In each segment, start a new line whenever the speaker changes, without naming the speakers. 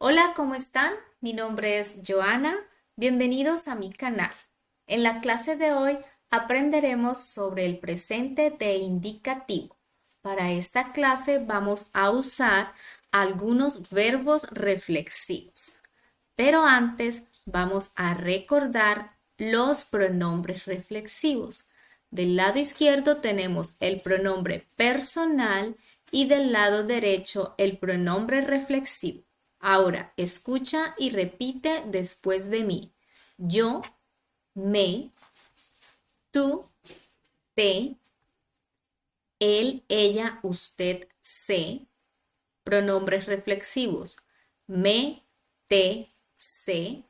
Hola, ¿cómo están? Mi nombre es Joana. Bienvenidos a mi canal. En la clase de hoy aprenderemos sobre el presente de indicativo. Para esta clase vamos a usar algunos verbos reflexivos. Pero antes vamos a recordar los pronombres reflexivos. Del lado izquierdo tenemos el pronombre personal y del lado derecho el pronombre reflexivo. Ahora, escucha y repite después de mí. Yo, me, tú, te, él, ella, usted, se. Pronombres reflexivos. Me, te, se.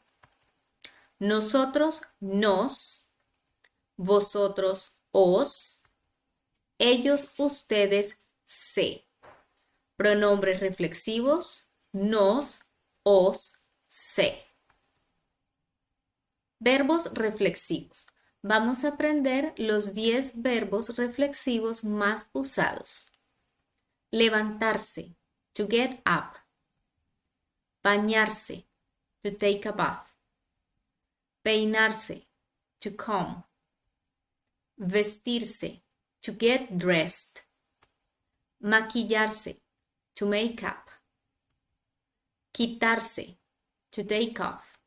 Nosotros, nos. Vosotros, os. Ellos, ustedes, se. Pronombres reflexivos. Nos, os, se. Verbos reflexivos. Vamos a aprender los 10 verbos reflexivos más usados. Levantarse, to get up. Bañarse, to take a bath. Peinarse, to comb. Vestirse, to get dressed. Maquillarse, to make up. Quitarse, to take off.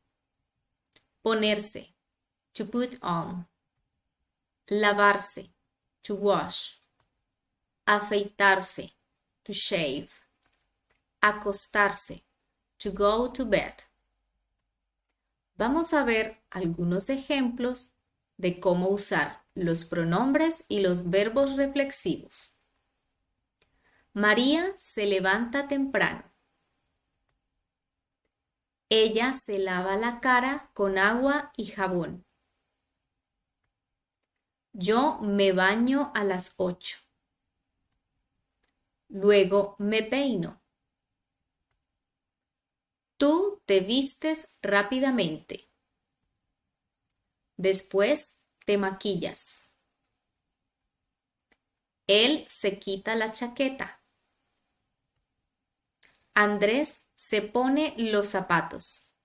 Ponerse, to put on. Lavarse, to wash. Afeitarse, to shave. Acostarse, to go to bed. Vamos a ver algunos ejemplos de cómo usar los pronombres y los verbos reflexivos. María se levanta temprano. Ella se lava la cara con agua y jabón. Yo me baño a las 8. Luego me peino. Tú te vistes rápidamente. Después te maquillas. Él se quita la chaqueta. Andrés se pone los zapatos.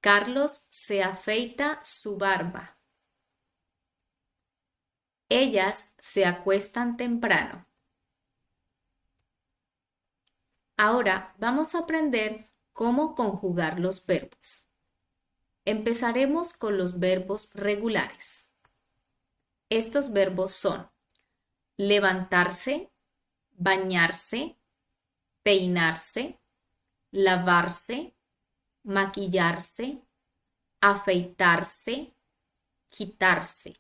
Carlos se afeita su barba. Ellas se acuestan temprano. Ahora vamos a aprender cómo conjugar los verbos. Empezaremos con los verbos regulares. Estos verbos son levantarse, bañarse, peinarse, lavarse, maquillarse, afeitarse, quitarse.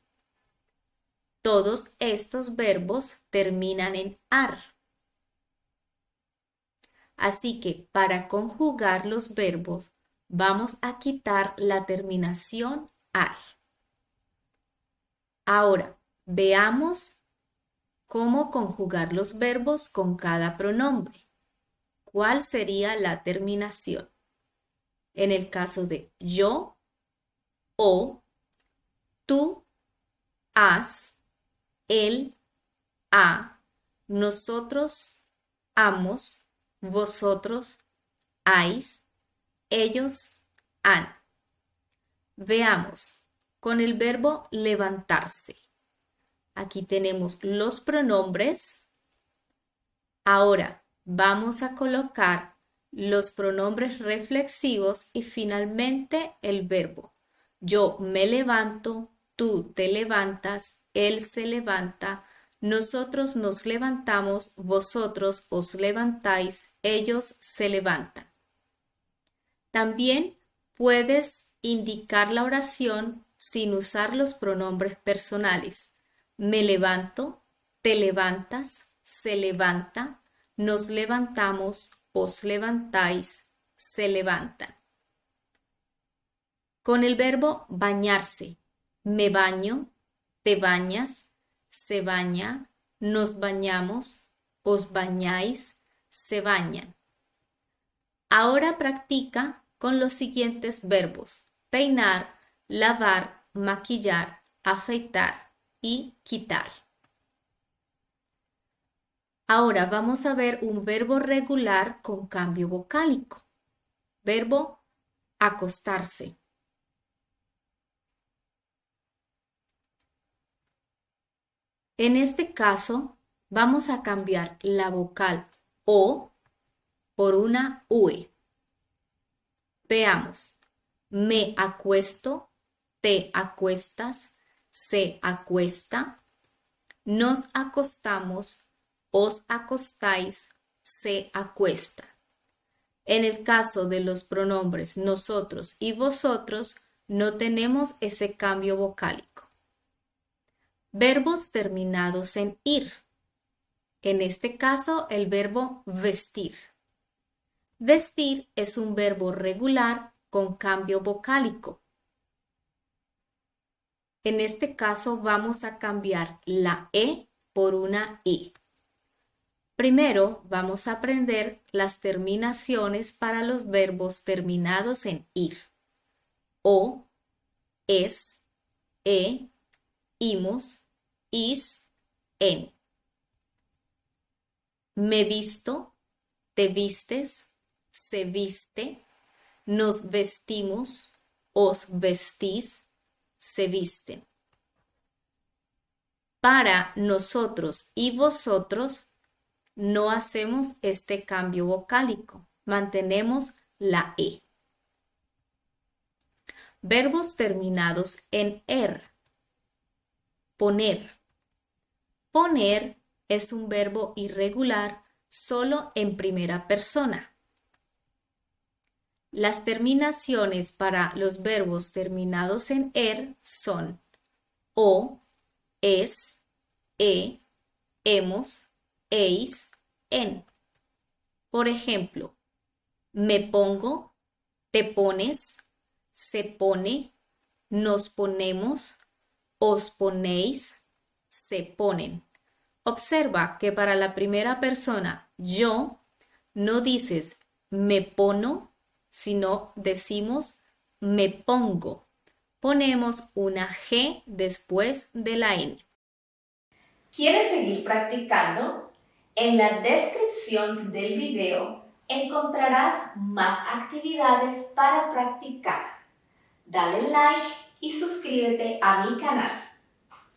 Todos estos verbos terminan en ar. Así que para conjugar los verbos vamos a quitar la terminación ar. Ahora, veamos cómo conjugar los verbos con cada pronombre. ¿Cuál sería la terminación? En el caso de yo, o, tú, has, él, ha, nosotros, hamos, vosotros, háis, ellos, han. Veamos, con el verbo levantarse. Aquí tenemos los pronombres. Ahora vamos a colocar los pronombres reflexivos y finalmente el verbo. Yo me levanto, tú te levantas, él se levanta, nosotros nos levantamos, vosotros os levantáis, ellos se levantan. También puedes indicar la oración sin usar los pronombres personales. Me levanto, te levantas, se levanta, nos levantamos, os levantáis, se levantan. Con el verbo bañarse, me baño, te bañas, se baña, nos bañamos, os bañáis, se bañan. Ahora practica con los siguientes verbos: peinar, lavar, maquillar, afeitar y quitar. Ahora vamos a ver un verbo regular con cambio vocálico. Verbo acostarse. En este caso, vamos a cambiar la vocal O por una UE. Veamos. Me acuesto, te acuestas, se acuesta, nos acostamos, os acostáis, se acuesta. En el caso de los pronombres nosotros y vosotros, no tenemos ese cambio vocálico. Verbos terminados en ir. En este caso, el verbo vestir. Vestir es un verbo regular con cambio vocálico. En este caso vamos a cambiar la E por una I. Primero vamos a aprender las terminaciones para los verbos terminados en ir. O, es, imos, is, en. Me visto, te vistes, se viste, nos vestimos, os vestís, se visten. Para nosotros y vosotros no hacemos este cambio vocálico, mantenemos la E. Verbos terminados en er. Poner. Poner es un verbo irregular solo en primera persona. Las terminaciones para los verbos terminados en er son o, es, hemos, eis, en. Por ejemplo, me pongo, te pones, se pone, nos ponemos, os ponéis, se ponen. Observa que para la primera persona, yo, no dices me pono, sino decimos me pongo. Ponemos una G después de la N. ¿Quieres seguir practicando? En la descripción del video encontrarás más actividades para practicar. Dale like y suscríbete a mi canal.